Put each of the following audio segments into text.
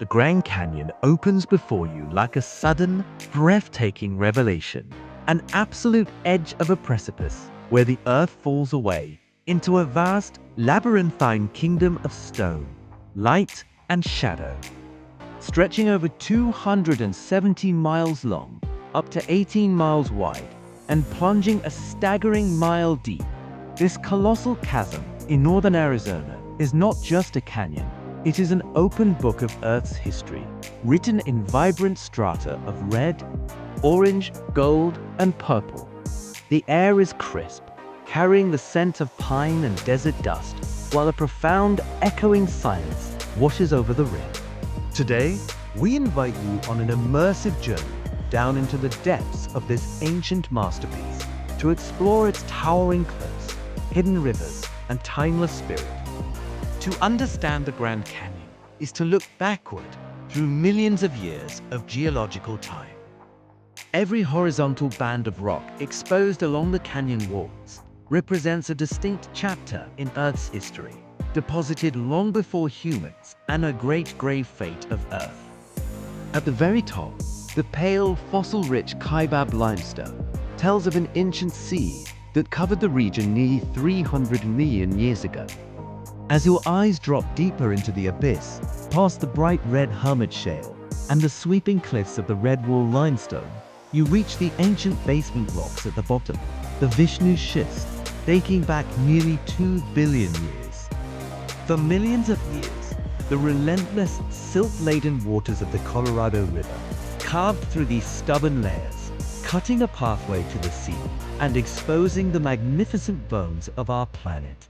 the Grand Canyon opens before you like a sudden, breathtaking revelation, an absolute edge of a precipice where the earth falls away into a vast, labyrinthine kingdom of stone, light, and shadow. Stretching over 270 miles long, up to 18 miles wide, and plunging a staggering mile deep, this colossal chasm in northern Arizona is not just a canyon. It is an open book of Earth's history, written in vibrant strata of red, orange, gold, and purple. The air is crisp, carrying the scent of pine and desert dust, while a profound, echoing silence washes over the rim. Today, we invite you on an immersive journey down into the depths of this ancient masterpiece to explore its towering cliffs, hidden rivers, and timeless spirit. To understand the Grand Canyon is to look backward through millions of years of geological time. Every horizontal band of rock exposed along the canyon walls represents a distinct chapter in Earth's history, deposited long before humans and a great grave fate of Earth. At the very top, the pale, fossil-rich Kaibab limestone tells of an ancient sea that covered the region nearly 300 million years ago. As your eyes drop deeper into the abyss, past the bright red Hermit Shale and the sweeping cliffs of the Redwall limestone, you reach the ancient basement rocks at the bottom, the Vishnu Schist, dating back nearly 2 billion years. For millions of years, the relentless, silt-laden waters of the Colorado River carved through these stubborn layers, cutting a pathway to the sea and exposing the magnificent bones of our planet.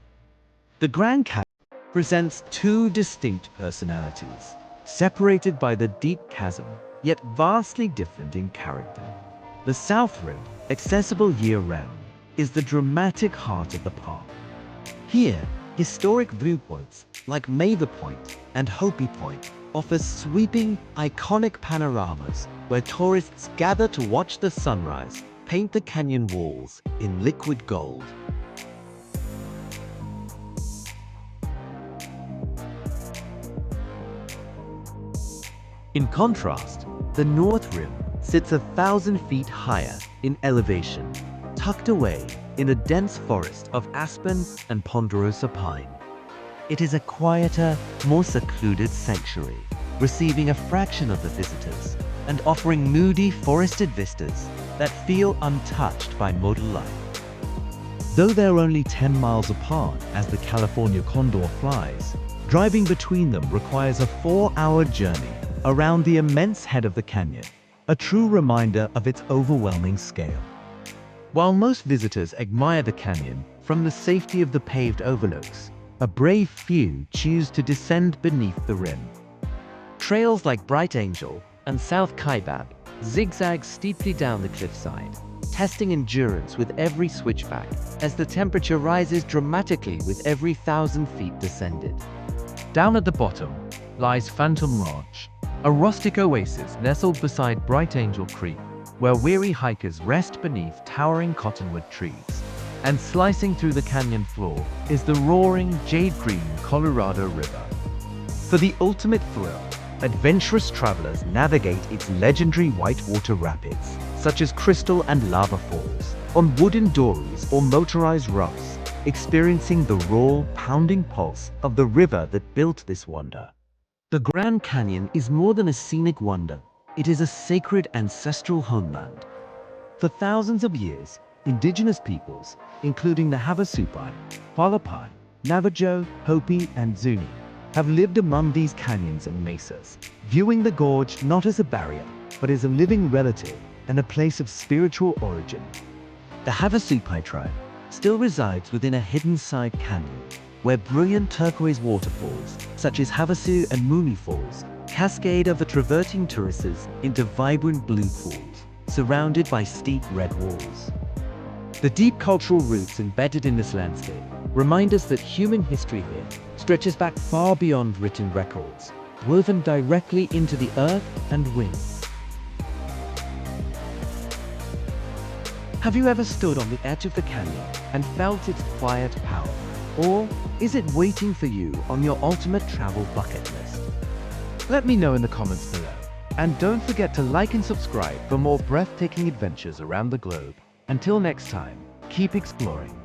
The Grand Canyon presents two distinct personalities, separated by the deep chasm, yet vastly different in character. The South Rim, accessible year-round, is the dramatic heart of the park. Here, historic viewpoints like Mather Point and Hopi Point offer sweeping, iconic panoramas where tourists gather to watch the sunrise paint the canyon walls in liquid gold. In contrast, the North Rim sits 1,000 feet higher in elevation, tucked away in a dense forest of aspen and ponderosa pine. It is a quieter, more secluded sanctuary, receiving a fraction of the visitors and offering moody forested vistas that feel untouched by modern life. Though they're only 10 miles apart as the California condor flies, driving between them requires a 4-hour journey around the immense head of the canyon, a true reminder of its overwhelming scale. While most visitors admire the canyon from the safety of the paved overlooks, a brave few choose to descend beneath the rim. Trails like Bright Angel and South Kaibab zigzag steeply down the cliffside, testing endurance with every switchback as the temperature rises dramatically with every 1,000 feet descended. Down at the bottom lies Phantom Ranch, a rustic oasis nestled beside Bright Angel Creek, where weary hikers rest beneath towering cottonwood trees. And slicing through the canyon floor is the roaring, jade-green Colorado River. For the ultimate thrill, adventurous travelers navigate its legendary whitewater rapids, such as Crystal and Lava Falls, on wooden dories or motorized rafts, experiencing the raw, pounding pulse of the river that built this wonder. The Grand Canyon is more than a scenic wonder. It is a sacred ancestral homeland. For thousands of years, indigenous peoples, including the Havasupai, Hualapai, Navajo, Hopi, and Zuni, have lived among these canyons and mesas, viewing the gorge not as a barrier, but as a living relative and a place of spiritual origin. The Havasupai tribe still resides within a hidden side canyon, where brilliant turquoise waterfalls, such as Havasu and Mooney Falls, cascade over traversing terraces into vibrant blue pools, surrounded by steep red walls. The deep cultural roots embedded in this landscape remind us that human history here stretches back far beyond written records, woven directly into the earth and wind. Have you ever stood on the edge of the canyon and felt its quiet power? Or is it waiting for you on your ultimate travel bucket list? Let me know in the comments below. And don't forget to like and subscribe for more breathtaking adventures around the globe. Until next time, keep exploring.